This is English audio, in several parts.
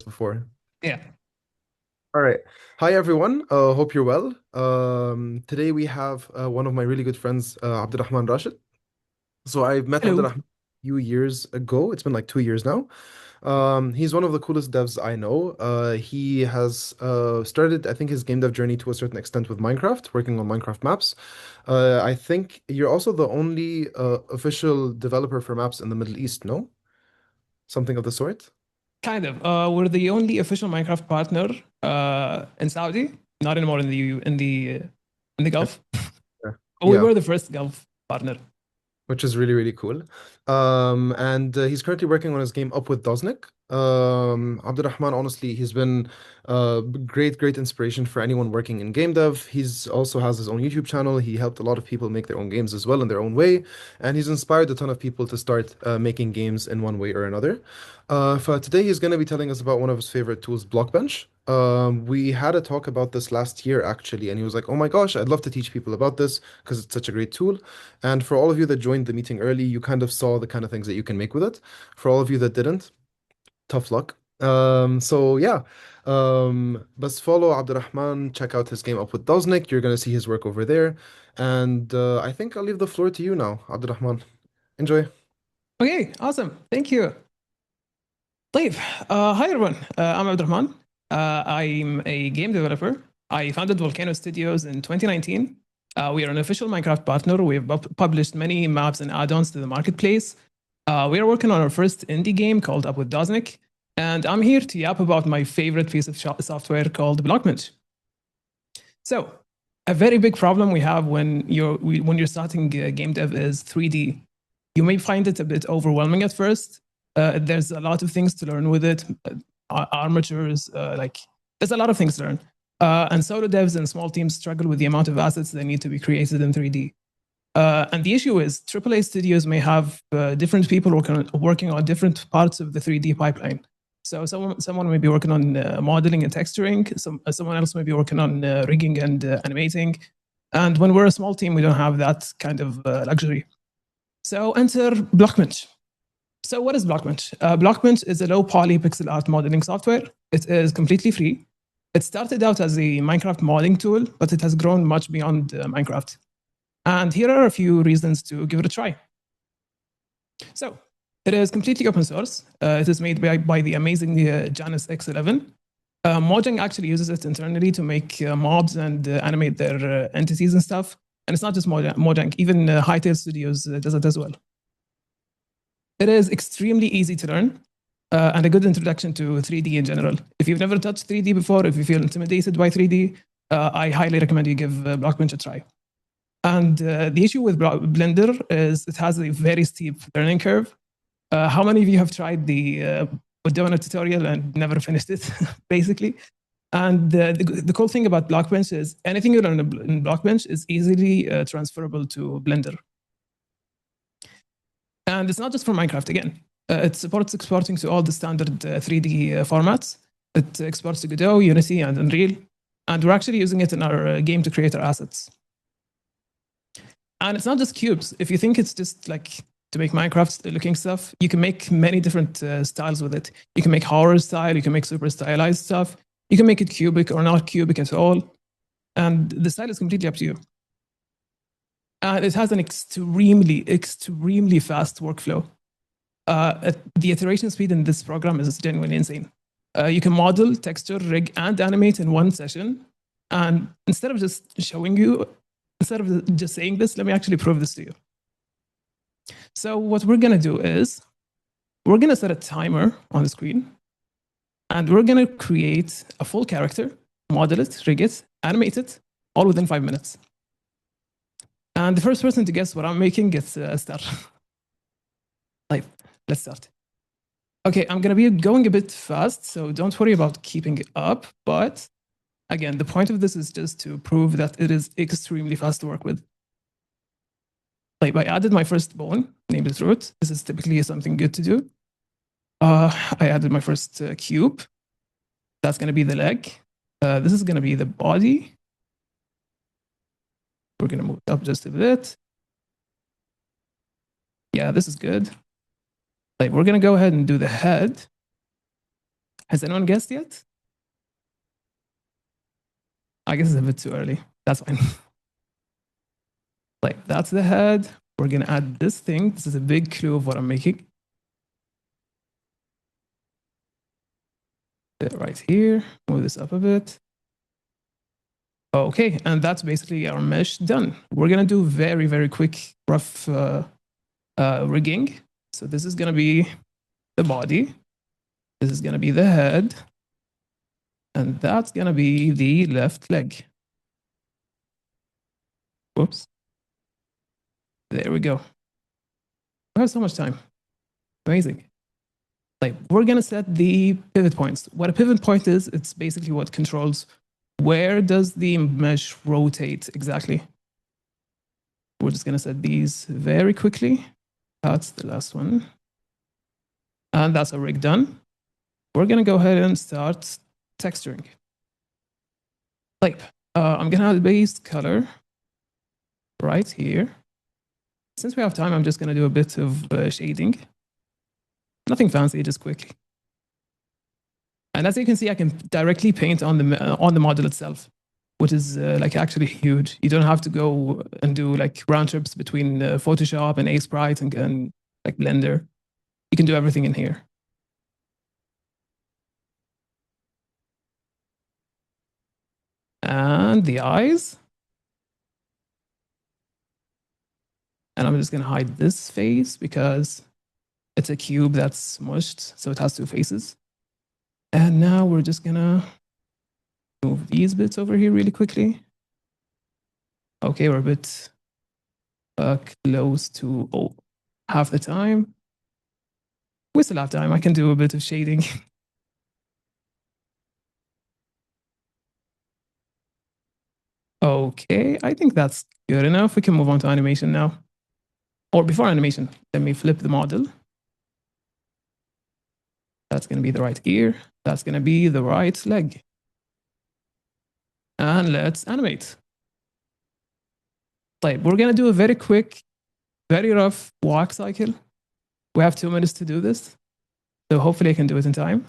Before. Yeah. All right. Hi, everyone. Hope you're well. Today we have one of my really good friends, Abdulrahman Rashid. So I've met Hello. Abdulrahman a few years ago. It's been like 2 years now. He's one of the coolest devs I know. He has started, I think, his game dev journey to a certain extent with Minecraft, working on Minecraft maps. I think you're also the only official developer for maps in the Middle East, no? Something of the sort? Kind of. We're the only official Minecraft partner in Saudi. Not anymore in the Gulf. Yeah. But we Yeah. were the first Gulf partner. Which is really, really cool. And he's currently working on his game Up with Doznik. Abdurrahman, honestly, he's been great, great inspiration for anyone working in game dev. He's also has his own YouTube channel. He helped a lot of people make their own games as well in their own way, and he's inspired a ton of people to start making games in one way or another. For today, he's going to be telling us about one of his favorite tools, Blockbench. We had a talk about this last year actually, and he was like, "Oh my gosh, I'd love to teach people about this because it's such a great tool." And for all of you that joined the meeting early, you kind of saw the kind of things that you can make with it. For all of you that didn't, tough luck. So yeah, let's follow Abdurrahman, check out his game Up with Doznik. You're gonna see his work over there. And I think I'll leave the floor to you now, Abdurrahman. Enjoy. Okay, awesome. Thank you. طيب. Hi everyone. I'm Abdurrahman. I'm a game developer. I founded Volcano Studios in 2019. We are an official Minecraft partner. We've published many maps and add-ons to the marketplace. We are working on our first indie game called Up with Doznik, and I'm here to yap about my favorite piece of software called Blockbench. So, a very big problem we have when you're starting game dev is 3D. You may find it a bit overwhelming at first. There's a lot of things to learn with it, armatures, like there's a lot of things to learn. And solo devs and small teams struggle with the amount of assets that need to be created in 3D. And the issue is AAA studios may have different people working on different parts of the 3D pipeline. So someone may be working on modeling and texturing. Someone else may be working on rigging and animating. And when we're a small team, we don't have that kind of luxury. So enter Blockbench. So what is Blockbench? Blockbench is a low poly pixel art modeling software. It is completely free. It started out as a Minecraft modeling tool, but it has grown much beyond Minecraft. And here are a few reasons to give it a try. So it is completely open source. It is made by the amazing Janus X11. Mojang actually uses it internally to make mobs and animate their entities and stuff. And it's not just Mojang, even Hytale Studios does it as well. It is extremely easy to learn and a good introduction to 3D in general. If you've never touched 3D before, if you feel intimidated by 3D, I highly recommend you give Blockbench a try. And the issue with Blender is it has a very steep learning curve. How many of you have tried the Udona tutorial and never finished it, basically? And the cool thing about Blockbench is anything you learn in Blockbench is easily transferable to Blender. And it's not just for Minecraft, again. It supports exporting to all the standard 3D formats. It exports to Godot, Unity, and Unreal. And we're actually using it in our game to create our assets. And it's not just cubes. If you think it's just like to make Minecraft looking stuff, you can make many different styles with it. You can make horror style, you can make super stylized stuff, you can make it cubic or not cubic at all. And the style is completely up to you. And it has an extremely, extremely fast workflow. The iteration speed in this program is genuinely insane. You can model, texture, rig, and animate in one session. And instead of just showing you, instead of just saying this, let me actually prove this to you. So what we're going to do is we're going to set a timer on the screen, and we're going to create a full character, model it, rig it, animate it, all within 5 minutes. And the first person to guess what I'm making gets a star. Like, let's start. Okay, I'm going to be going a bit fast, so don't worry about keeping it up. But again, the point of this is just to prove that it is extremely fast to work with. Like, I added my first bone, named it root. This is typically something good to do. I added my first cube. That's going to be the leg. This is going to be the body. We're going to move it up just a bit. Yeah, this is good. Like, we're going to go ahead and do the head. Has anyone guessed yet? I guess it's a bit too early. That's fine. Like, that's the head. We're going to add this thing. This is a big clue of what I'm making. Right here. Move this up a bit. Okay, and that's basically our mesh done. We're going to do very, very quick, rough rigging. So this is going to be the body. This is going to be the head. And that's going to be the left leg. Whoops. There we go. We have so much time. Amazing. Like, we're going to set the pivot points. What a pivot point is, it's basically what controls where does the mesh rotate exactly. We're just going to set these very quickly. That's the last one. And that's our rig done. We're going to go ahead and start texturing. Like, I'm going to add base color right here. Since we have time, I'm just going to do a bit of shading. Nothing fancy, just quickly. And as you can see, I can directly paint on the model itself, which is like actually huge. You don't have to go and do like round trips between Photoshop and Sprite and like Blender. You can do everything in here. And the eyes. And I'm just going to hide this face because it's a cube that's smushed, so it has two faces. And now we're just going to move these bits over here really quickly. Okay, we're a bit close to half the time. We still have time. I can do a bit of shading. Okay, I think that's good enough. We can move on to animation now. Or before animation, let me flip the model. That's going to be the right ear. That's going to be the right leg. And let's animate. Like, we're going to do a very quick, very rough walk cycle. We have 2 minutes to do this. So hopefully I can do it in time.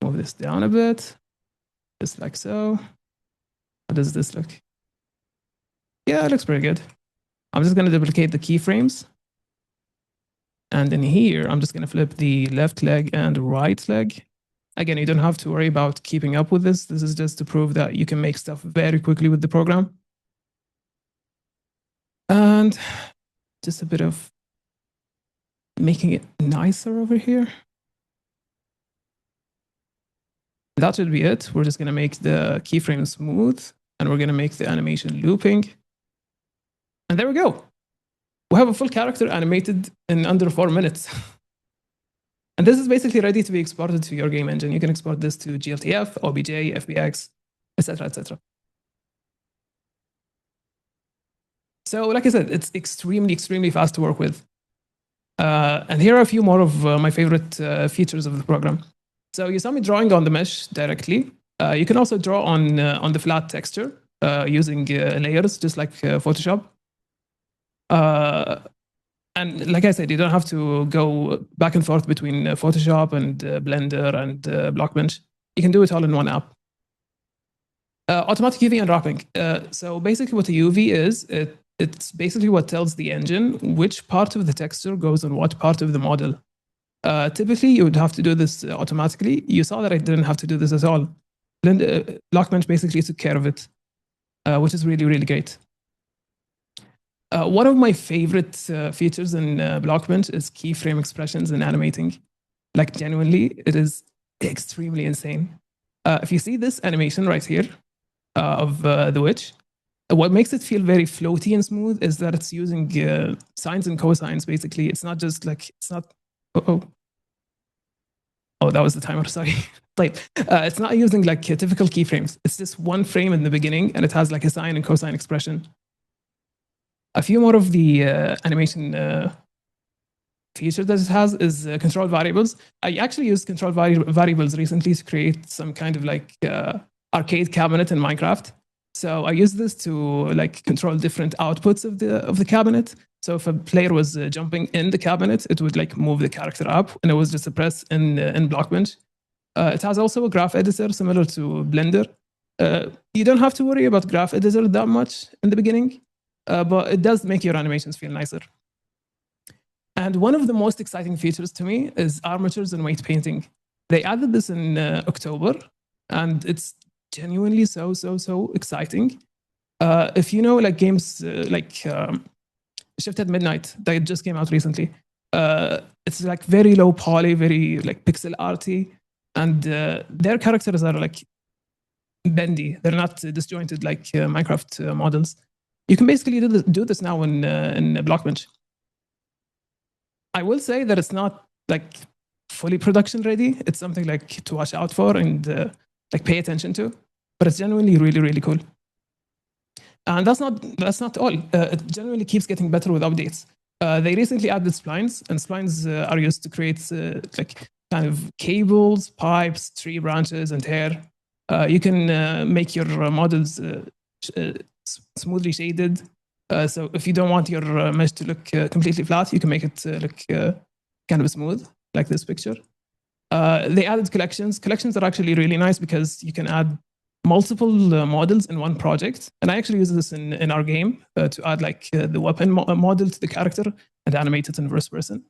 Move this down a bit. Just like so. How does this look? Yeah, it looks pretty good. I'm just going to duplicate the keyframes. And in here, I'm just going to flip the left leg and right leg. Again, you don't have to worry about keeping up with this. This is just to prove that you can make stuff very quickly with the program. And just a bit of making it nicer over here. That should be it. We're just going to make the keyframe smooth, and we're going to make the animation looping. And there we go. We have a full character animated in under 4 minutes. And this is basically ready to be exported to your game engine. You can export this to GLTF, OBJ, FBX, etc., etc. So like I said, it's extremely, extremely fast to work with. And here are a few more of my favorite features of the program. So you saw me drawing on the mesh directly. You can also draw on the flat texture using layers, just like Photoshop. And like I said, you don't have to go back and forth between Photoshop and Blender and Blockbench. You can do it all in one app. Automatic UV unwrapping. So basically what a UV is, it's basically what tells the engine which part of the texture goes on what part of the model. Typically, you would have to do this automatically. You saw that I didn't have to do this at all. Blockbench basically took care of it, which is really, really great. One of my favorite features in Blockbench is keyframe expressions and animating. Like, genuinely, it is extremely insane. If you see this animation right here of the witch, what makes it feel very floaty and smooth is that it's using sines and cosines, basically. It's not just like, it's not, oh, that was the timer, sorry. Like, it's not using like typical keyframes. It's just one frame in the beginning, and it has like a sine and cosine expression. A few more of the animation feature that it has is control variables. I actually used control variables recently to create some kind of like arcade cabinet in Minecraft. So I use this to like control different outputs of the cabinet. So if a player was jumping in the cabinet, it would like move the character up, and it was just a press in Blockbench. It has also a graph editor similar to Blender. You don't have to worry about graph editor that much in the beginning, but it does make your animations feel nicer. And one of the most exciting features to me is armatures and weight painting. They added this in October, and it's genuinely so exciting. If you know like games like Shift at Midnight that just came out recently, it's like very low poly, very like pixel arty, and their characters are like bendy. They're not disjointed like Minecraft models. You can basically do this now in Blockbench. I will say that it's not like fully production ready. It's something like to watch out for and like pay attention to. But it's genuinely really cool. And that's not all. It generally keeps getting better with updates. They recently added splines, and splines are used to create like kind of cables, pipes, tree branches, and hair. You can make your models smoothly shaded. So if you don't want your mesh to look completely flat, you can make it look kind of smooth, like this picture. They added collections. Collections are actually really nice because you can add multiple models in one project. And I actually use this in our game to add like the weapon model to the character and animate it in first person.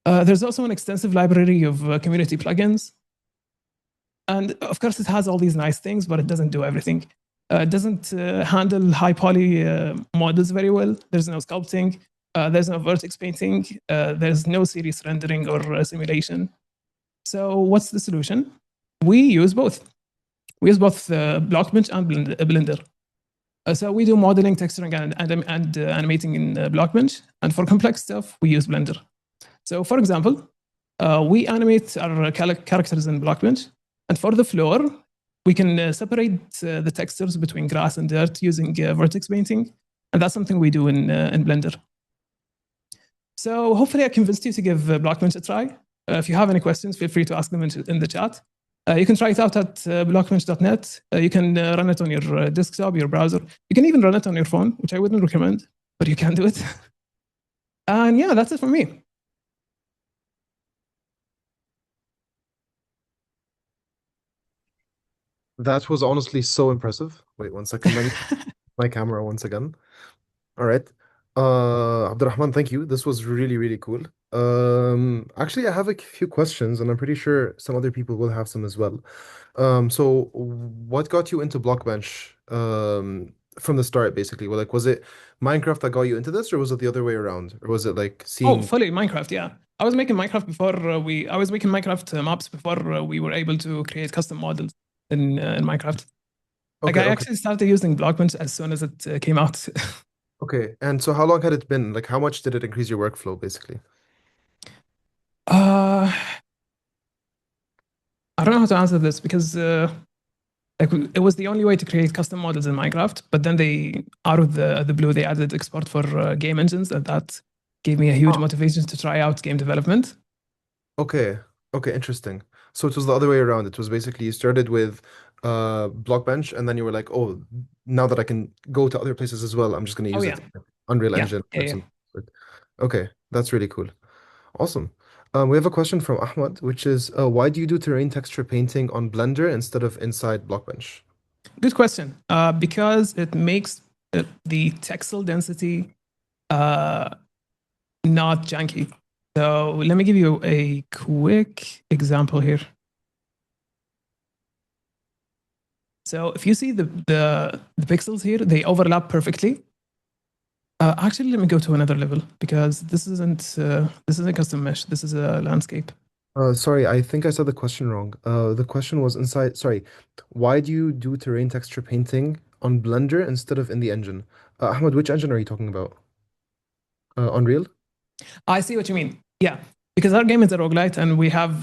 There's also an extensive library of community plugins. And of course, it has all these nice things, but it doesn't do everything. It doesn't handle high poly models very well. There's no sculpting. There's no vertex painting. There's no serious rendering or simulation. So what's the solution? We use both. We use both Blockbench and Blender. So we do modeling, texturing, and animating in Blockbench. And for complex stuff, we use Blender. So for example, we animate our characters in Blockbench. And for the floor, we can separate the textures between grass and dirt using vertex painting. And that's something we do in Blender. So hopefully I convinced you to give Blockbench a try. If you have any questions, feel free to ask them in the chat. You can try it out at blockbench.net. You can run it on your desktop, your browser. You can even run it on your phone, which I wouldn't recommend, but you can do it. And yeah, that's it for me. That was honestly so impressive. Wait 1 second. Let me my camera once again. All right. Abdurrahman, thank you. This was really cool. Actually, I have a few questions, and I'm pretty sure some other people will have some as well. So what got you into Blockbench from the start, basically? Well, like, was it Minecraft that got you into this, or was it the other way around? Or was it like Oh, seeing... fully Minecraft, yeah. I was making Minecraft before I was making Minecraft maps before we were able to create custom models in Minecraft. Like Okay, I okay, actually started using Blockbench as soon as it came out. okay. And so how long had it been? Like, how much did it increase your workflow, basically? uh, I don't know how to answer this because like it was the only way to create custom models in Minecraft. But then they, out of the blue, they added export for game engines, and that gave me a huge Huh. motivation to try out game development. Okay, okay, interesting. So it was the other way around. It was basically you started with Blockbench, and then you were like, oh, now that I can go to other places as well, I'm just going to Oh use yeah, it. Unreal yeah, Engine yeah, or yeah. some sort. Okay, that's really cool. Awesome. We have a question from Ahmad, which is why do you do terrain texture painting on Blender instead of inside Blockbench? Good question. Because it makes the texel density uh, not janky. So let me give you a quick example here. So if you see the pixels here, they overlap perfectly. Actually, let me go to another level because this isn't custom mesh. This is a landscape. Sorry, I think I said the question wrong. The question was inside, sorry, why do you do terrain texture painting on Blender instead of in the engine? Ahmad, which engine are you talking about? Unreal? I see what you mean. Yeah, because our game is a roguelite and we have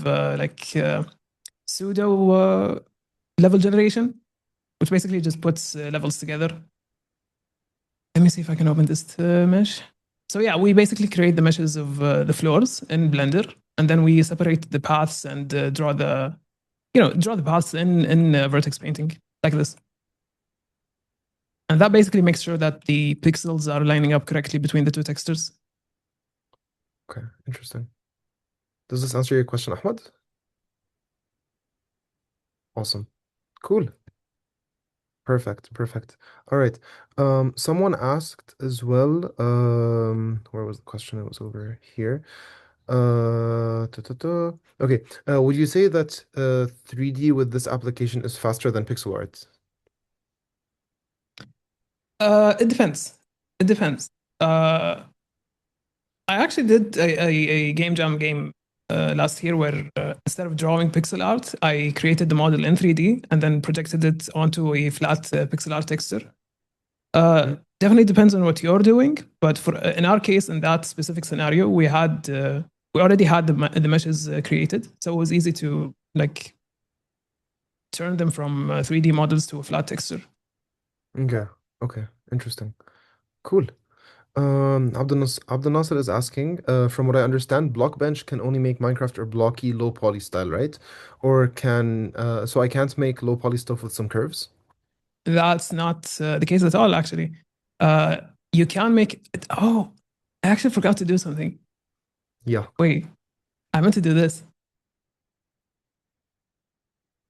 pseudo level generation, which basically just puts levels together. Let me see if I can open this mesh. So yeah, we basically create the meshes of the floors in Blender, and then we separate the paths and draw the paths in vertex painting like this. And that basically makes sure that the pixels are lining up correctly between the two textures. Okay, interesting. Does this answer your question, Ahmed? Awesome. Cool. Perfect, perfect. All right. Someone asked as well, where was the question? It was over here. Okay. Would you say that 3D with this application is faster than pixel art? It depends. It depends. I actually did a game jam game last year where instead of drawing pixel art, I created the model in 3D and then projected it onto a flat pixel art texture. Mm, Definitely depends on what you're doing, but for in our case, in that specific scenario, we already had the meshes created, so it was easy to like turn them from 3D models to a flat texture. Okay. Okay. Interesting. Cool. Abdul Nasser is asking, from what I understand, Blockbench can only make Minecraft or blocky low poly style, right? Or so I can't make low poly stuff with some curves? That's not the case at all, actually. Uh, you can make it. Oh, I actually forgot to do something. Yeah. Wait, I meant to do this.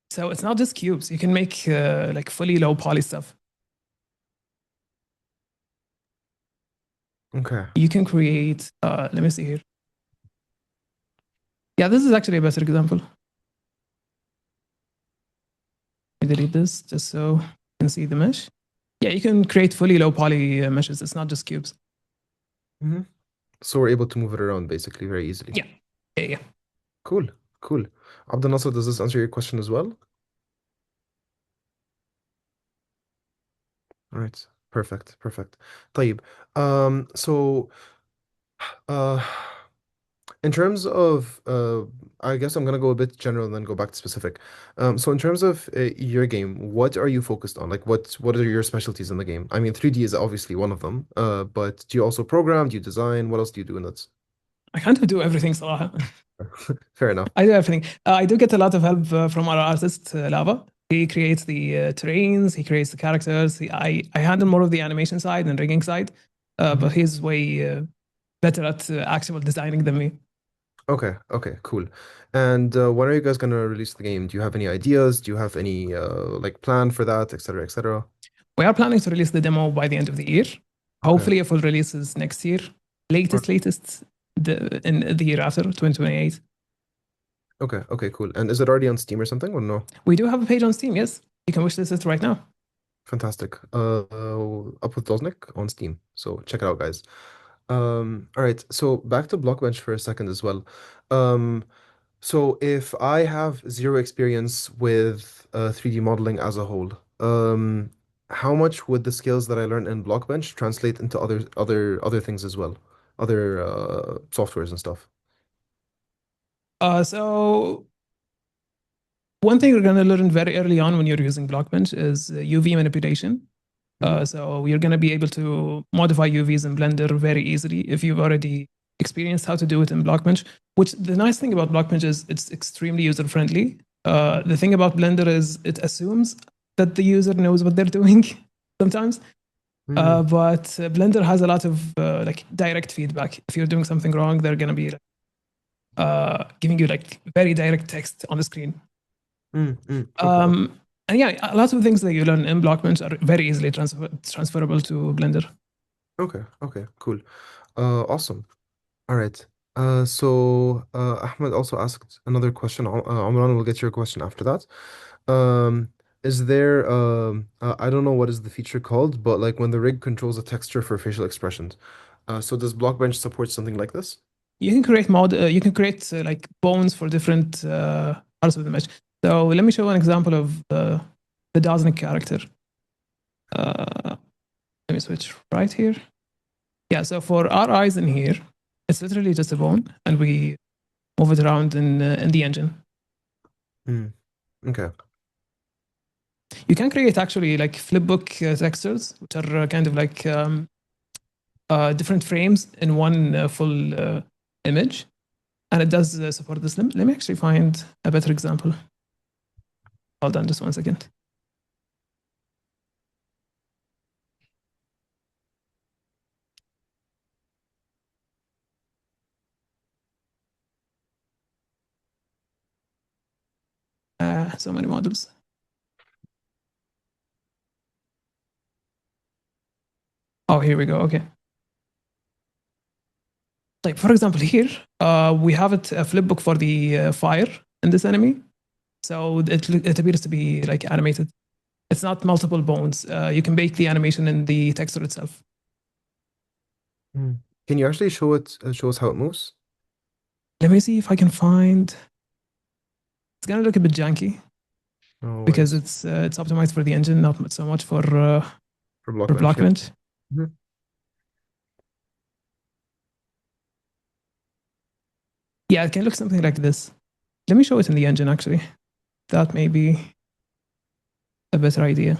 So it's not just cubes. You can make like fully low poly stuff. Okay. You can create. Let me see here. Yeah, this is actually a better example. Let me delete this just so you can see the mesh. Yeah, you can create fully low poly meshes. It's not just cubes. Hmm. So we're able to move it around basically very easily. Yeah, yeah, yeah. Cool. Cool. Abdul Nasser, does this answer your question as well? All right. Perfect. Perfect. طيب. So uh in terms of I guess I'm gonna go a bit general and then go back to specific. So in terms of your game, what are you focused on? Like what are your specialties in the game? I mean, 3D is obviously one of them. But do you also program? Do you design? What else do you do in that? I kind of do everything, Salah. Fair enough. I do everything. I do get a lot of help from our artist, Lava. He creates the terrains, he creates the characters. I handle more of the animation side and rigging side, but Mhm. he's way better at actual designing than me. Okay, okay, cool. And when are you guys gonna release the game? Do you have any ideas? Do you have any like plan for that, et cetera, et cetera? We are planning to release the demo by the end of the year. Okay. Hopefully, a full release is next year. Latest, in the year after, 2028. Okay, okay, cool. And is it already on Steam or something or no? We do have a page on Steam, yes. You can wishlist it right now. Fantastic. Up with Doznik on Steam. So check it out, guys. All right. So back to Blockbench for a second as well. Um, so if I have zero experience with 3D modeling as a whole, how much would the skills that I learned in Blockbench translate into other things as well, other softwares and stuff? So one thing you're going to learn very early on when you're using Blockbench is UV manipulation. Hmm. So you're going to be able to modify UVs in Blender very easily if you've already experienced how to do it in Blockbench. Which the nice thing about Blockbench is it's extremely user friendly. The thing about Blender is it assumes that the user knows what they're doing sometimes. Hmm. But Blender has a lot of like direct feedback. If you're doing something wrong, they're going to be giving you like very direct text on the screen. Okay, okay. And yeah, a lot of things that you learn in Blockbench are very easily transferable to Blender. Okay, okay, cool. Awesome. All right. Ahmed also asked another question. Amran will get your question after that. Is there I don't know what is the feature called, but like when the rig controls a texture for facial expressions. So does Blockbench support something like this? You can create like bones for different parts of the mesh. So let me show an example of the Doznik character. Let me switch right here. Yeah, so for our eyes in here, it's literally just a bone, and we move it around in the engine. Hmm. Okay. You can create actually like flipbook textures, which are kind of like different frames in one full image, and it does support this. Let me actually find a better example. Hold on, just 1 second. so many models. Oh, here we go. Okay. Like for example, here we have it a flipbook for the fire in this enemy, so it appears to be like animated. It's not multiple bones. You can bake the animation in the texture itself. Mm. Can you actually show us how it moves? Let me see if I can find. It's gonna look a bit janky No because worries. it's optimized for the engine, not so much For for Blockbench, yeah. Blockbench. Mhm. Yeah, it can look something like this. Let me show it in the engine actually. That may be a better idea.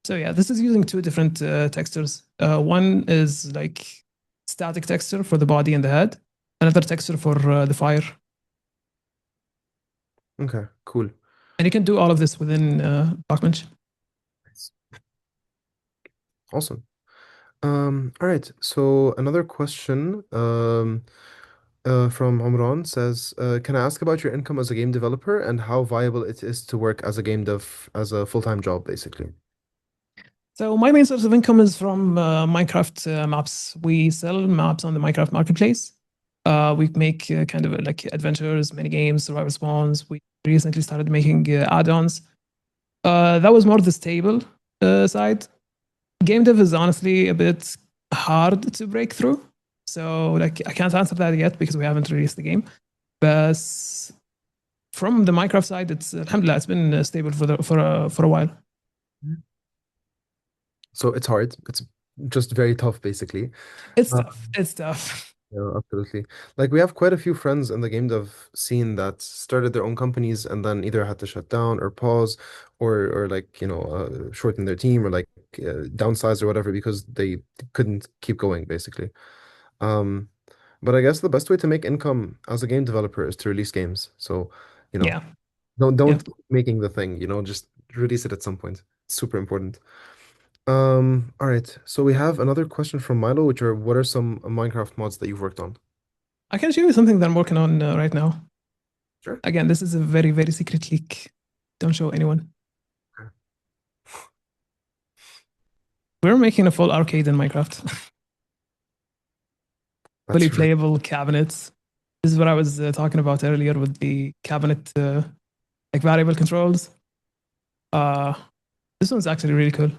So yeah, this is using two different textures. One is like static texture for the body and the head, another texture for the fire. Okay, cool. And you can do all of this within Blockbench. Nice. Awesome. All right. So another question from Omran says, can I ask about your income as a game developer and how viable it is to work as a game dev as a full-time job, basically? So my main source of income is from Minecraft maps. We sell maps on the Minecraft marketplace. We make kind of like adventures, mini games, survival spawns. We recently started making add-ons. That was more the stable side. Game dev is honestly a bit hard to break through. So like I can't answer that yet because we haven't released the game. But from the Minecraft side, it's alhamdulillah, it's been stable for a while. Mhm. So it's hard. It's just very tough, basically. It's Uh, tough. It's tough. yeah, absolutely. Like we have quite a few friends in the game dev scene that started their own companies and then either had to shut down or pause or like, shorten their team or like downsize or whatever because they couldn't keep going, basically. Um, but I guess the best way to make income as a game developer is to release games. So, you know, Yeah. don't Yeah. don't keep making the thing, just release it at some point. It's super important. All right. So we have another question from Milo, which are what are some Minecraft mods that you've worked on? I can show you something that I'm working on right now. Sure. Again, this is a very, very secret leak. Don't show anyone. Okay. We're making a full arcade in Minecraft. Fully That's really playable cabinets. This is what I was talking about earlier with the cabinet, like variable controls. Uh, this one's actually really cool.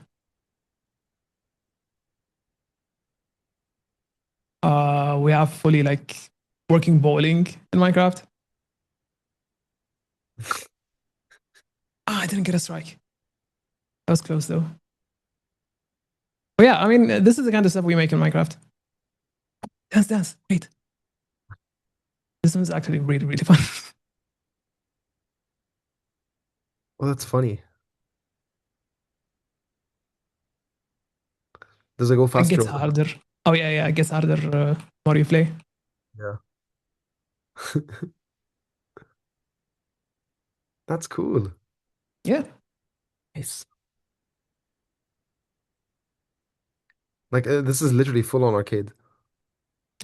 We have fully like working bowling in Minecraft. Ah, I didn't get a strike. That was close though. But yeah, I mean, this is the kind of stuff we make in Minecraft. Dance, dance. Wait, this one's actually really, really fun. well, that's funny. Does it go It faster gets or slower? harder. Oh yeah, yeah, it gets harder more you play. Yeah. That's cool. Yeah, Nice. Like this is literally full on arcade.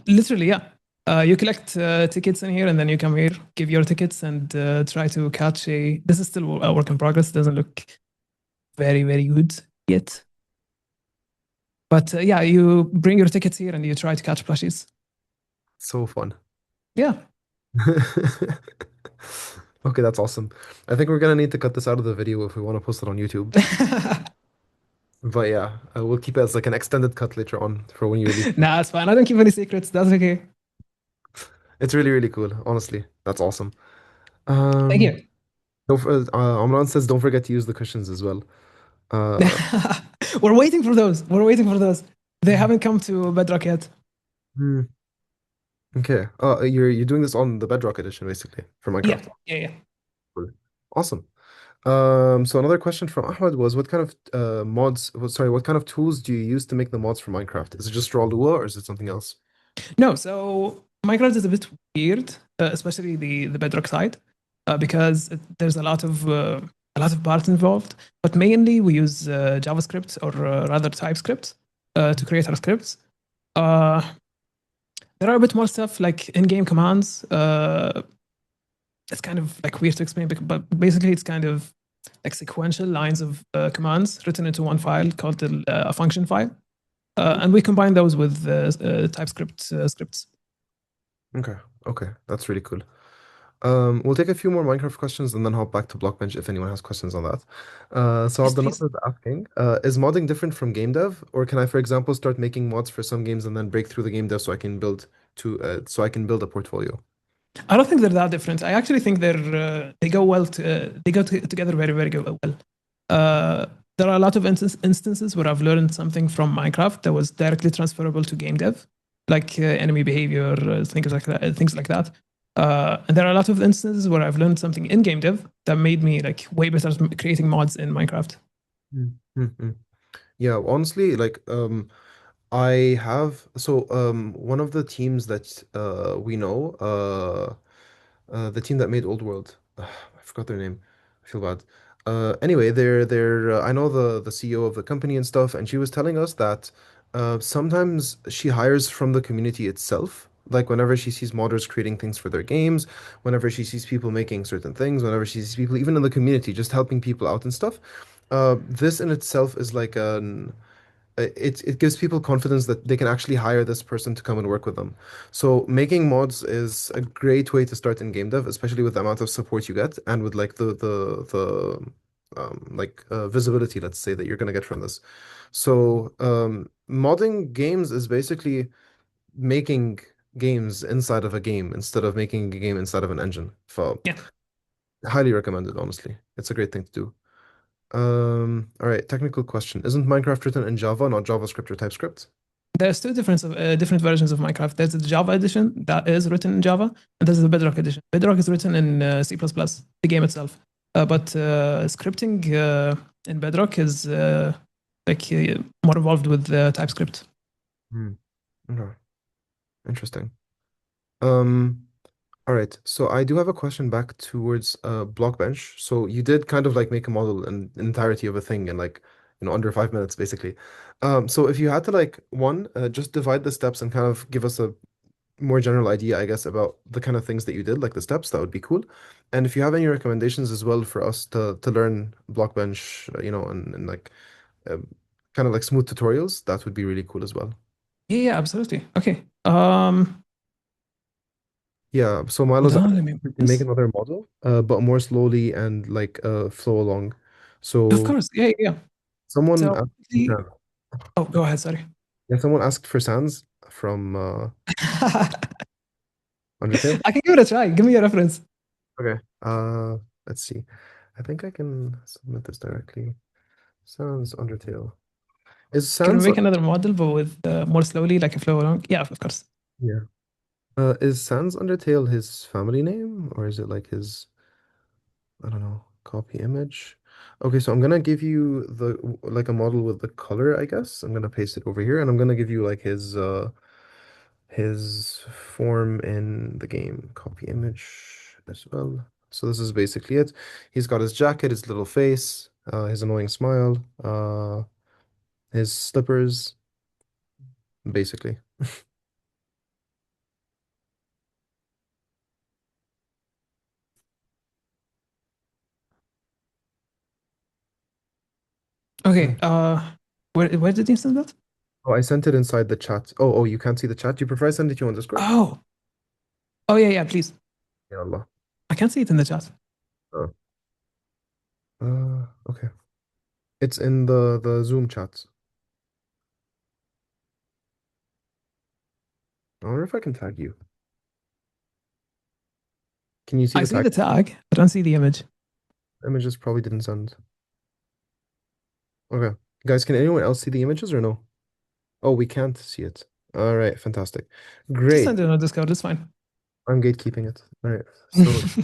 literally, yeah. You collect tickets in here, and then you come here, give your tickets, and try to catch a. This is still a work in progress. Doesn't look very, very good yet. But yeah, you bring your tickets here, and you try to catch plushies. So fun. Yeah. Okay, that's awesome. I think we're gonna need to cut this out of the video if we want to post it on YouTube. But yeah, we'll keep it as like an extended cut later on for when you release. Nah, it's fine. I don't keep any secrets. That's okay. It's really, really cool. Honestly, that's awesome. Thank Um, you. Amran says don't forget to use the cushions as well. Uh, We're waiting for those. We're waiting for those. They haven't come to Bedrock yet. hmm, okay. You're doing this on the Bedrock edition basically for Yeah, Minecraft. yeah, yeah. Cool. Awesome. So another question from Ahmed was what kind of what kind of tools do you use to make the mods for Minecraft? Is it just raw Lua or is it something else? No, so Minecraft is a bit weird, especially the Bedrock side. because there's a lot of parts involved. But mainly we use JavaScript or rather TypeScript to create our scripts. Uh, there are a bit more stuff like in-game commands. It's kind of like weird to explain, but basically it's kind of like sequential lines of commands written into one file called a function file. And we combine those with TypeScript scripts. Okay, okay, that's really cool. We'll take a few more Minecraft questions and then hop back to Blockbench if anyone has questions on that. So Yes, Abdullah please. is asking, is modding different from game dev, or can I, for example, start making mods for some games and then break through the game dev so I can build a portfolio? I don't think they're that different. I actually think they go well. They go together very well. Uh, there are a lot of instances where I've learned something from Minecraft that was directly transferable to game dev, like enemy behavior, things like that. And there are a lot of instances where I've learned something in game dev that made me like way better at creating mods in Minecraft. Mm-hmm. Yeah, honestly, like I have one of the teams that we know, the team that made Old World. I forgot their name. I feel bad. Anyway, they're I know the CEO of the company and stuff, and she was telling us that sometimes she hires from the community itself. Like whenever she sees modders creating things for their games, whenever she sees people making certain things, whenever she sees people even in the community just helping people out and stuff. This in itself is like an it gives people confidence that they can actually hire this person to come and work with them. So making mods is a great way to start in game dev, especially with the amount of support you get and with like the visibility, let's say, that you're gonna get from this. So modding games is basically making games inside of a game instead of making a game inside of an engine. So Yeah. highly recommended, honestly. It's a great thing to do. All right, technical question. Isn't Minecraft written in Java, not JavaScript or TypeScript? There's two different versions of Minecraft. There's the Java edition that is written in Java, and there's the Bedrock edition. Bedrock is written in C++, the game itself. But scripting in Bedrock is more involved with TypeScript. Hmm. Okay. Interesting. Um, all right. So I do have a question back towards Blockbench. So you did kind of like make a model and entirety of a thing in like, under 5 minutes basically. So if you had to like just divide the steps and kind of give us a more general idea, I guess, about the kind of things that you did, like the steps, that would be cool. And if you have any recommendations as well for us to learn Blockbench, and like um, kind of like smooth tutorials, that would be really cool as well. Yeah, yeah, absolutely. Okay. Yeah, so Hold Milo's on, asking let me you to make this. another model, but more slowly and like flow along. Of So course. Yeah, yeah, yeah. someone So, asked for Sans. oh, go ahead. Sorry. Yeah, someone asked for Sans from Undertale. I can give it a try. Give me a reference. Okay. Let's see. I think I can submit this directly. Sans Undertale. Is Can we Sans make another model, but with more slowly, like a flow along? Yeah, of course. yeah. Is Sans Undertale his family name or is it like his I don't know, copy image? Okay, so I'm gonna give you the like a model with the color, I guess. I'm gonna paste it over here and I'm gonna give you like his form in the game. Copy image as well. So this is basically it. He's got his jacket, his little face, his annoying smile, his slippers, basically. Okay. Where did you send that? Oh, I sent it inside the chat. Oh, you can't see the chat. Do you prefer I send it to you on Discord? Oh, oh yeah, yeah. Please. Ya Allah. I can't see it in the chat. Oh. Okay. It's in the Zoom chat. I wonder if I can tag you. Can you see I the see tag? the tag. I don't see the image. Images probably didn't send. Okay. Guys, can anyone else see the images or no? Oh, we can't see it. All right, fantastic. Just Great. send it on Discord. It's fine. I'm gatekeeping it. All right. So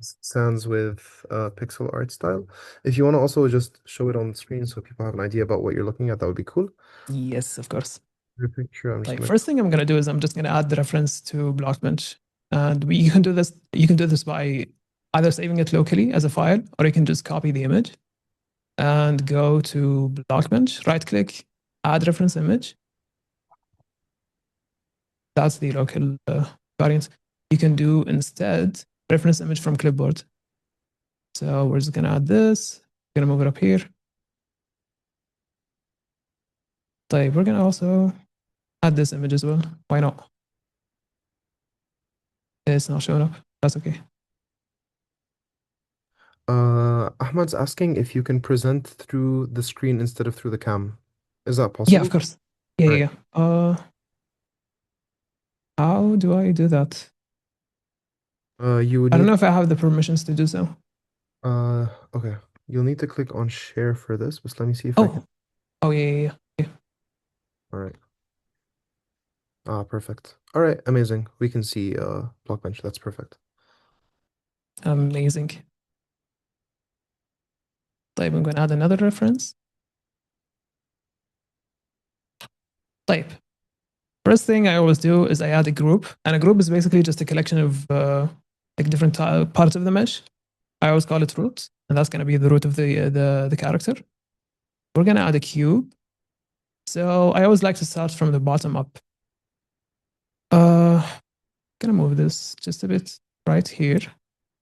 sans with pixel art style. If you want to also just show it on the screen so people have an idea about what you're looking at, that would be cool. Yes, of course. Your picture, I'm just Like gonna first thing I'm gonna do is I'm just gonna add the reference to Blockbench, and you can do this. You can do this by either saving it locally as a file, or you can just copy the image and go to Blockbench, right click, add reference image. That's the local variant. You can do instead reference image from clipboard. So we're just gonna add this, we're gonna move it up here. We're gonna also add this image as well. Why not? It's not showing up. That's okay. Ahmad's asking if you can present through the screen instead of through the cam. Is that Yeah, of possible? course. Yeah, Right. yeah, yeah. How do I do that? You would I don't need know if I have the permissions to do so. okay. You'll need to click on share for this, but let me see if I can. Oh, oh yeah, yeah, yeah. All right. Perfect. All right, amazing. We can see Blockbench. That's perfect. Amazing. I'm going to add another reference. First thing I always do is I add a group, and a group is basically just a collection of like different parts of the mesh. I always call it root, and that's going to be the root of the character. We're going to add a cube. So I always like to start from the bottom up. Gonna move this just a bit right here.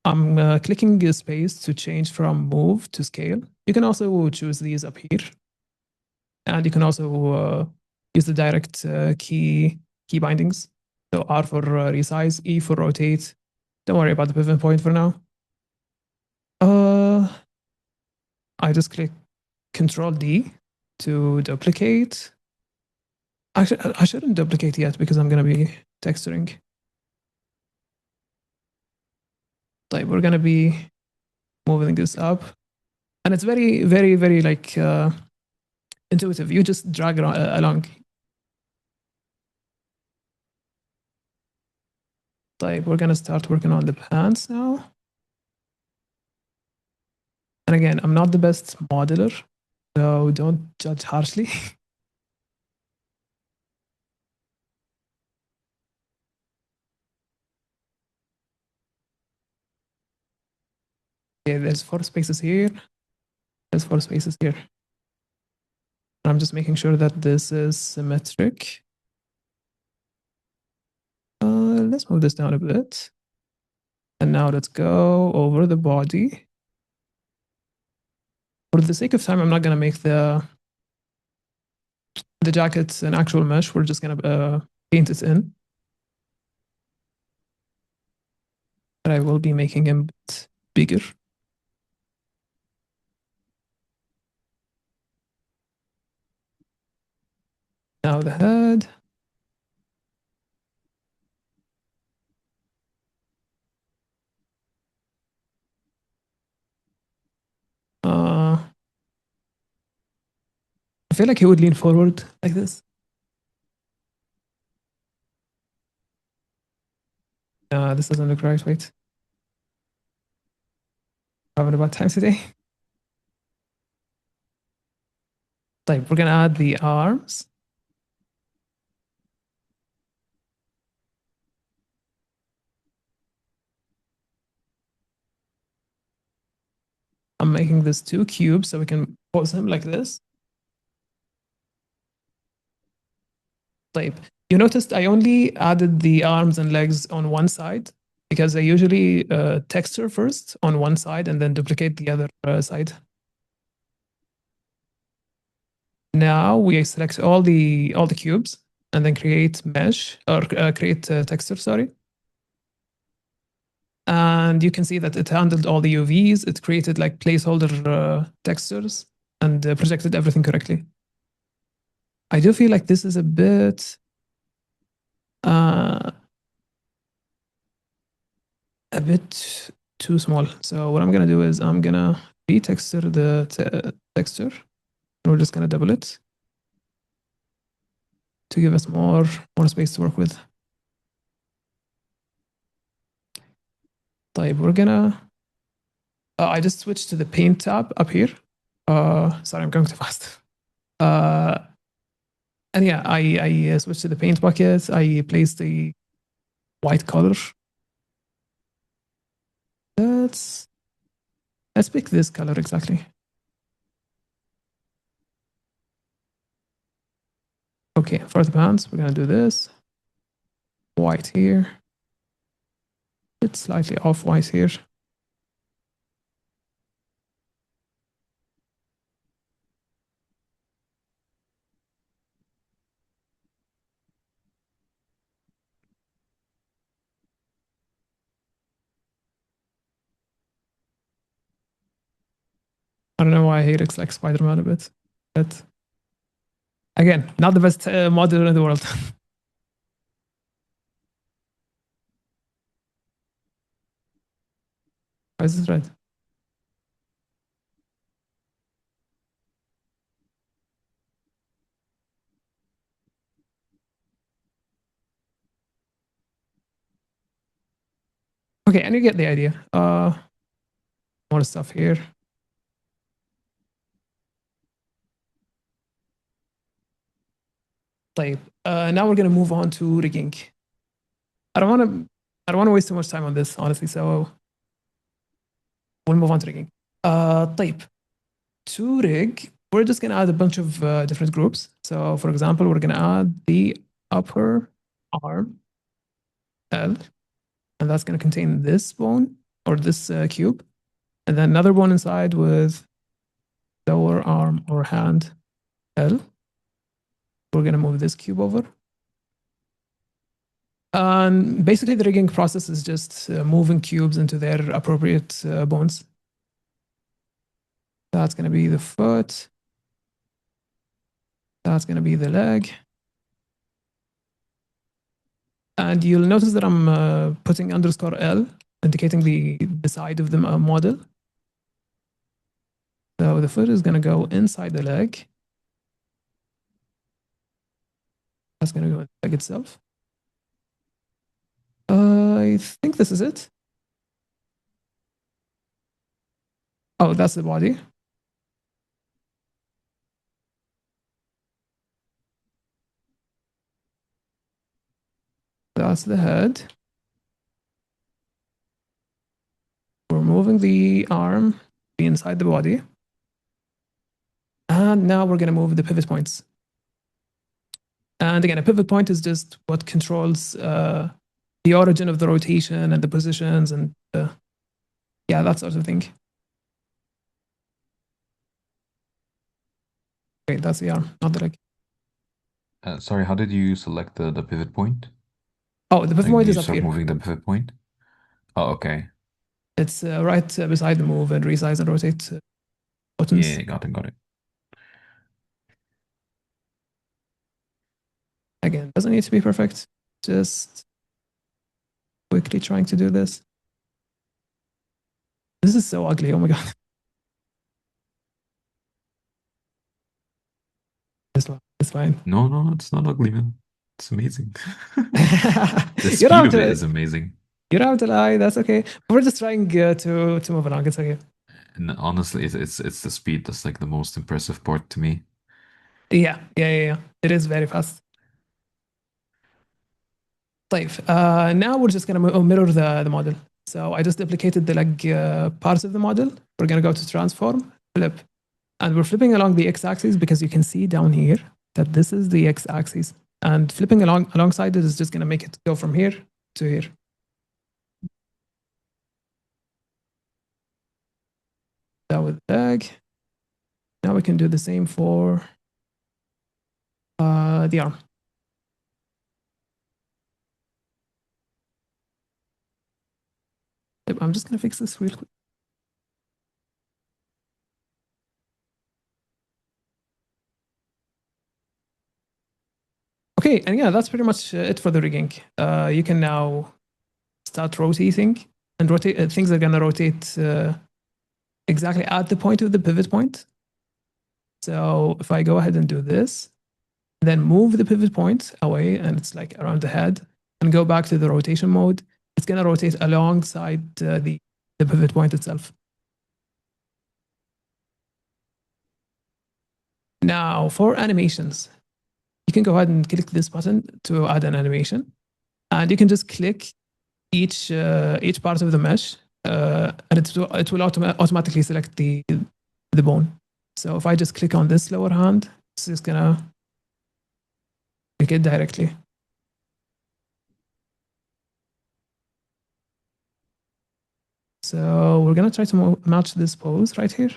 I'm clicking the space to change from move to scale. You can also choose these up here, and you can also use the direct key bindings. So R for resize, E for rotate. Don't worry about the pivot point for now. I just click Control D to duplicate. Actually, I shouldn't duplicate yet because I'm gonna be texturing. We're gonna be moving this up, and it's very, very, very like intuitive. You just drag it along. We're gonna start working on the pants now. And again, I'm not the best modeler, so don't judge harshly. Okay, there's 4 spaces here. There's 4 spaces here. And I'm just making sure that this is symmetric. Let's move this down a bit. And now let's go over the body. For the sake of time, I'm not gonna make the jacket an actual mesh. We're just gonna paint it in. But I will be making him a bit bigger. Now the head. I feel like he would lean forward like this. This doesn't look right. Wait. Having a bad time today. We're gonna add the arms. I'm making this 2 cubes so we can pose him like this. You noticed I only added the arms and legs on one side because I usually texture first on one side and then duplicate the other side. Now we select all the cubes and then create mesh or create texture, sorry. And you can see that it handled all the UVs. It created like placeholder textures and projected everything correctly. I do feel like this is a bit too small. So what I'm gonna do is I'm gonna retexture the texture. And we're just gonna double it to give us more space to work with. We're gonna. I just switched to the paint tab up here. Sorry, I'm going too fast. And yeah, I switched to the paint bucket. I placed the white color. let's pick this color exactly. Okay, for the pants, we're gonna do this. White here. It's slightly off white here. I don't know why he looks like Spider-Man a bit, but again, not the best model in the world. Why is this red? Okay, and you get the idea. More stuff here. طيب, now we're gonna move on to rigging. I don't want to waste too much time on this, honestly. So we'll move on to rigging. طيب, to rig, we're just gonna add a bunch of different groups. So, for example, we're gonna add the upper arm L, and that's gonna contain this bone or this cube, and then another bone inside with lower arm or hand L. We're gonna move this cube over. And basically, the rigging process is just moving cubes into their appropriate bones. That's going to be the foot. That's going to be the leg. And you'll notice that I'm putting underscore L, indicating the side of the model. So the foot is going to go inside the leg. That's going to go in the leg itself. I think this is it. Oh, that's the body. That's the head. We're moving the arm inside the body. And now we're going to move the pivot points. And again, a pivot point is just what controls the origin of the rotation and the positions and yeah, that sort of thing. Wait, that's the arm, not the leg. Sorry, how did you select the pivot point? Oh, the pivot Like, point do is you up start here. moving the pivot point? Oh, okay. It's right beside the move and resize and rotate buttons. Yeah, got it. Again, doesn't need to be perfect. Just quickly trying to do this. This is so ugly. Oh my god. It's fine. No, it's not ugly, man. It's amazing. The You speed don't of have it to. is amazing. You don't have to lie. That's okay. We're just trying to move along. It's okay. And honestly, it's the speed that's like the most impressive part to me. Yeah. It is very fast. طيب, now we're just gonna mirror the model. So I just duplicated the leg parts of the model. We're gonna go to transform, flip, and we're flipping along the x-axis because you can see down here that this is the x-axis, and flipping alongside it is just gonna make it go from here to here. That with the leg. Now we can do the same for the arm. I'm just gonna fix this real quick. Okay, and yeah, that's pretty much it for the rigging. You can now start rotating, and rotate. Things are gonna rotate exactly at the point of the pivot point. So if I go ahead and do this, then move the pivot point away, and it's like around the head, and go back to the rotation mode, it's gonna rotate alongside the pivot point itself. Now for animations, you can go ahead and click this button to add an animation, and you can just click each part of the mesh and it will automatically select the bone. So if I just click on this lower hand, it's just gonna click it directly. So we're gonna try to match this pose right here.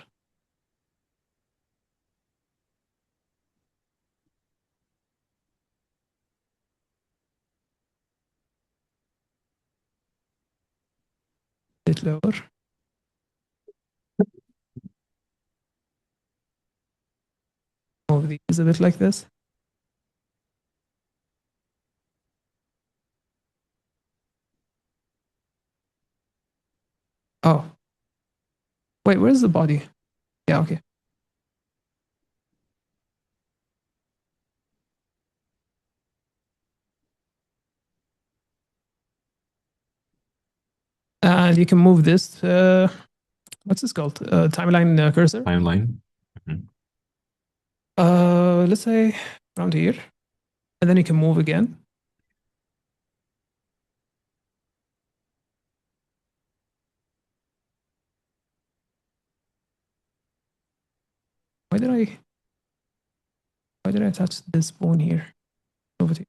Bit lower. Move these a bit like this. Oh. Wait, where's the body? Yeah, okay. And you can move this. What's this called? Timeline cursor. Timeline. Mhm. Let's say around here, and then you can move again. Why did I attach this bone here? Over to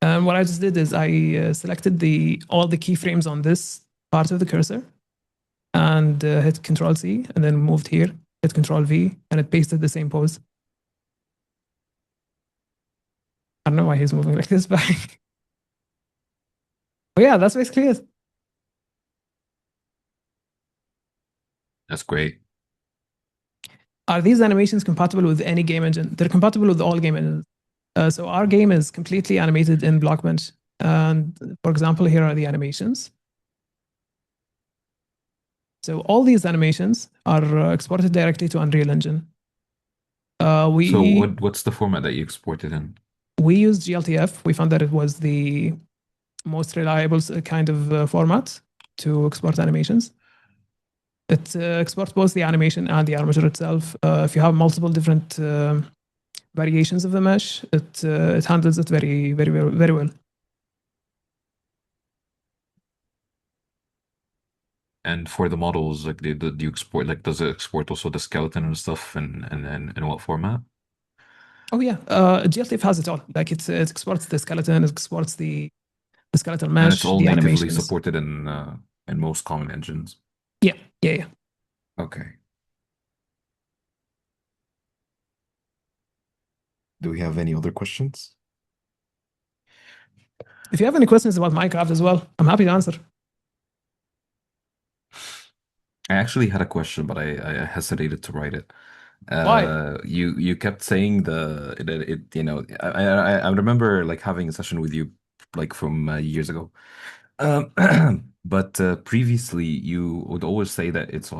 And what I just did is I selected all the keyframes on this part of the cursor and hit Control C, and then moved here, hit Control V, and it pasted the same pose. I don't know why he's moving like this, but yeah, that's basically it. That's great. Are these animations compatible with any game engine? They're compatible with all game engines. So our game is completely animated in Blockbench. And for example, here are the animations. So all these animations are exported directly to Unreal Engine. So what's the format that you exported in? We used GLTF. We found that it was the most reliable kind of format to export animations. It exports both the animation and the armature itself. If you have multiple different variations of the mesh, it handles it very, very, very, very well. And for the models, like do you export, like does it export also the skeleton and stuff, and in what format? Oh yeah, GLTF has it all. Like it exports the skeleton, it exports the skeletal And it's mesh, all the natively animations. supported in most common engines. Yeah, yeah, yeah. Okay. Do we have any other questions? If you have any questions about Minecraft as well, I'm happy to answer. I actually had a question, but I hesitated to write it. Why? You kept saying that it you know I remember like having a session with you like from years ago. But previously you would always say that it's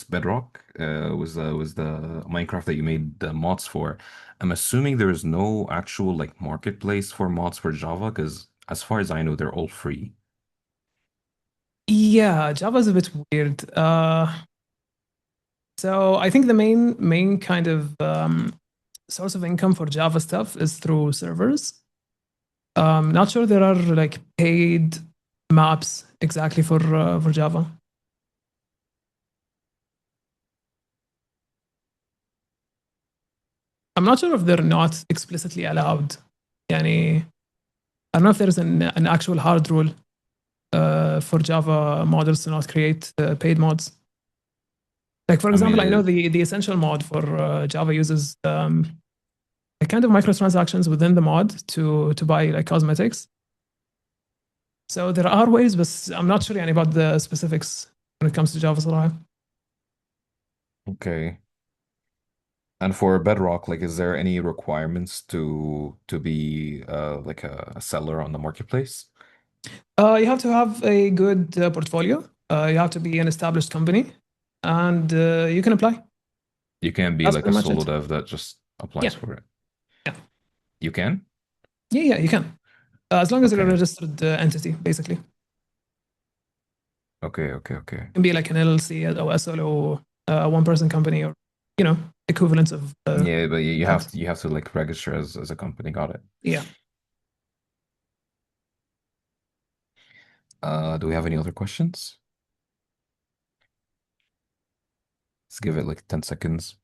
Bedrock was the Minecraft that you made the mods for. I'm assuming there is no actual like marketplace for mods for Java because as far as I know they're all free. Yeah, Java's a bit weird. So I think the main kind of source of income for Java stuff is through servers. Not sure there are like paid maps exactly for Java. I'm not sure if they're not explicitly allowed. Yani, I don't know if there's an actual hard rule for Java modders to not create paid mods. Like for I mean, example, I know the essential mod for Java uses a kind of microtransactions within the mod to buy like cosmetics. So there are ways, but I'm not sure about the specifics when it comes to Java صراحة. okay. And for Bedrock, like, is there any requirements to be like a seller on the marketplace? You have to have a good portfolio. You have to be an established company, and you can apply. You can't be That's like a pretty much solo it. dev that just applies Yeah, for it. yeah, You can? yeah, yeah. You can, as long as you're a Okay. registered entity, basically. Okay. It can be like an LLC or a solo one-person company, or equivalents of Yeah, but you that. have to like register as a company. Got it. Yeah. Do we have any other questions? Let's give it like 10 seconds.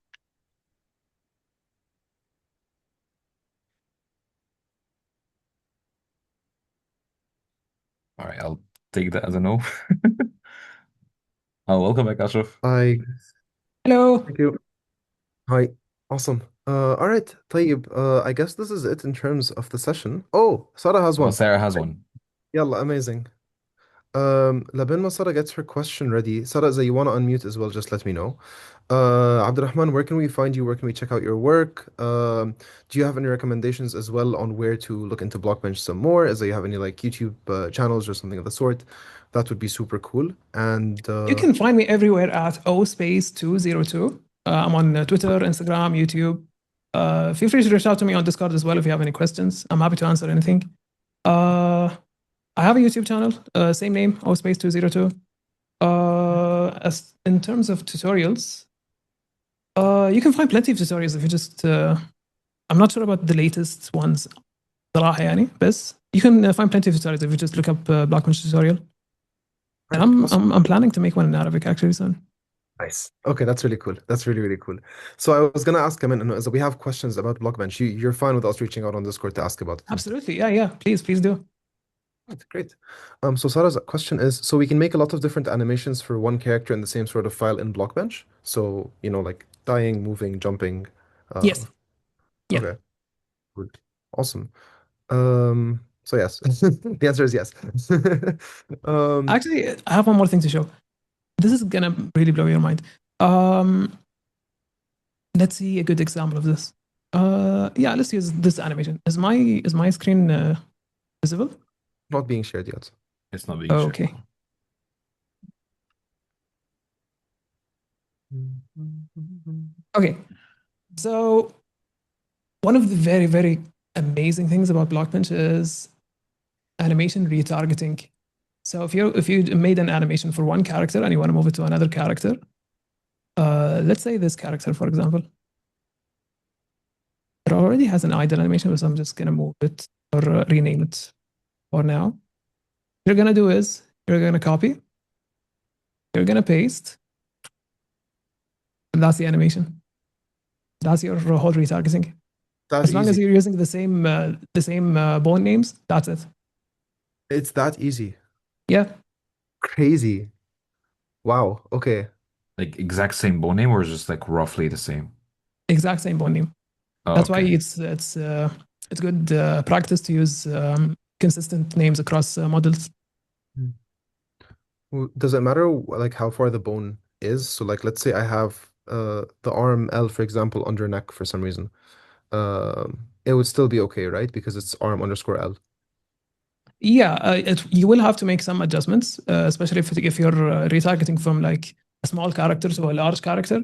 All right, I'll take that as a no. Oh, welcome back, Ashraf. Hi. Hello. Thank you. Hi. Awesome. All right. طيب. I guess this is it in terms of the session. Oh, Sarah has Oh, one. Sarah has one. Yalla, amazing. لبين ما Sarah gets her question ready. Sarah, if you want to unmute as well, just let me know. Abdurrahman, where can we find you? Where can we check out your work? Do you have any recommendations as well on where to look into Blockbench some more? As you have any like YouTube channels or something of the sort, that would be super cool. And You can find me everywhere at ospace202. I'm on Twitter, Instagram, YouTube. Feel free to reach out to me on Discord as well if you have any questions. I'm happy to answer anything. I have a YouTube channel, same name, ospace202. As in terms of tutorials, you can find plenty of tutorials if you just. I'm not sure about the latest ones. صراحة يعني بس you can find plenty of tutorials if you just look up Blockbench tutorial. And right, awesome. I'm planning to make one in Arabic actually soon. Nice. Okay, that's really cool. That's really, really cool. So I was gonna ask him, and so we have questions about Blockbench. You're fine with us reaching out on Discord to ask about it and stuff. Absolutely, yeah. Please do. Right, great. So Sarah's question is, so we can make a lot of different animations for one character in the same sort of file in Blockbench. So, like dying, moving, jumping. Yes. Yeah. Okay, good. Awesome. So yes, the answer is yes. Actually, I have one more thing to show. This is gonna really blow your mind. Let's see a good example of this. Yeah, let's use this animation. Is my screen visible? Not being shared yet. It's not being shared. Okay. Okay. So one of the very, very amazing things about Blockbench is animation retargeting. So if you made an animation for one character and you want to move it to another character, let's say this character, for example, it already has an idle animation, so I'm just gonna move it or rename it for now. What you're gonna do is you're gonna copy, you're gonna paste, and that's the animation. That's your whole retargeting. That As long as easy. you're using the same bone names, that's it. It's that easy. Yeah, Crazy. Wow. Okay. Like exact same bone name or just like roughly the same? exact same bone name. Oh, That's why okay. it's good practice to use consistent names across models. Does it matter like how far the bone is? So like let's say I have the arm L, for example, under neck for some reason. It would still be okay, right? Because it's arm underscore L. Yeah, you will have to make some adjustments, especially if you're retargeting from like a small character to a large character.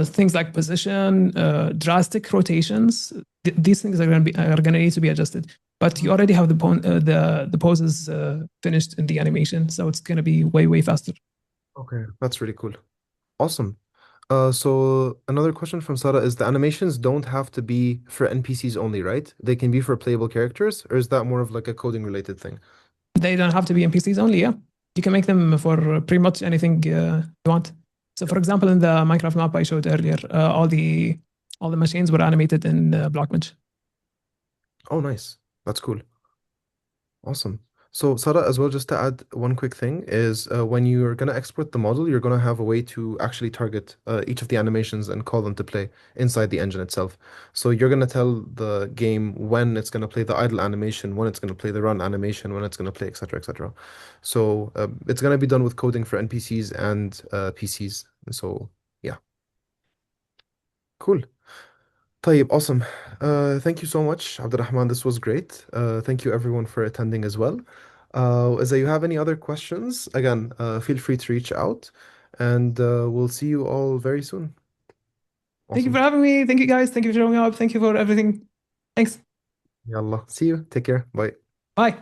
Things like position, drastic rotations, these things are gonna need to be adjusted. But you already have the poses finished in the animation, so it's gonna be way faster. Okay, that's really cool. Awesome. So another question from Sarah is the animations don't have to be for NPCs only, right? They can be for playable characters, or is that more of like a coding related thing? They don't have to be NPCs only. Yeah, you can make them for pretty much anything you want. So, for example, in the Minecraft map I showed earlier, all the machines were animated in Blockbench. Oh, nice. That's cool. Awesome. So, Sarah, as well, just to add one quick thing is when you're going to export the model, you're going to have a way to actually target each of the animations and call them to play inside the engine itself. So you're going to tell the game when it's going to play the idle animation, when it's going to play the run animation, when it's going to play, etc., etc. So it's going to be done with coding for NPCs and PCs. So yeah, cool. طيب, awesome. Thank you so much, Abdurrahman. This was great. Thank you everyone for attending as well. If you have any other questions, again, feel free to reach out and we'll see you all very soon. Thank you for Awesome. having me. Thank you guys. Thank you for showing up. Thank you for everything. Thanks. Yalla. See you. Take care. Bye. Bye.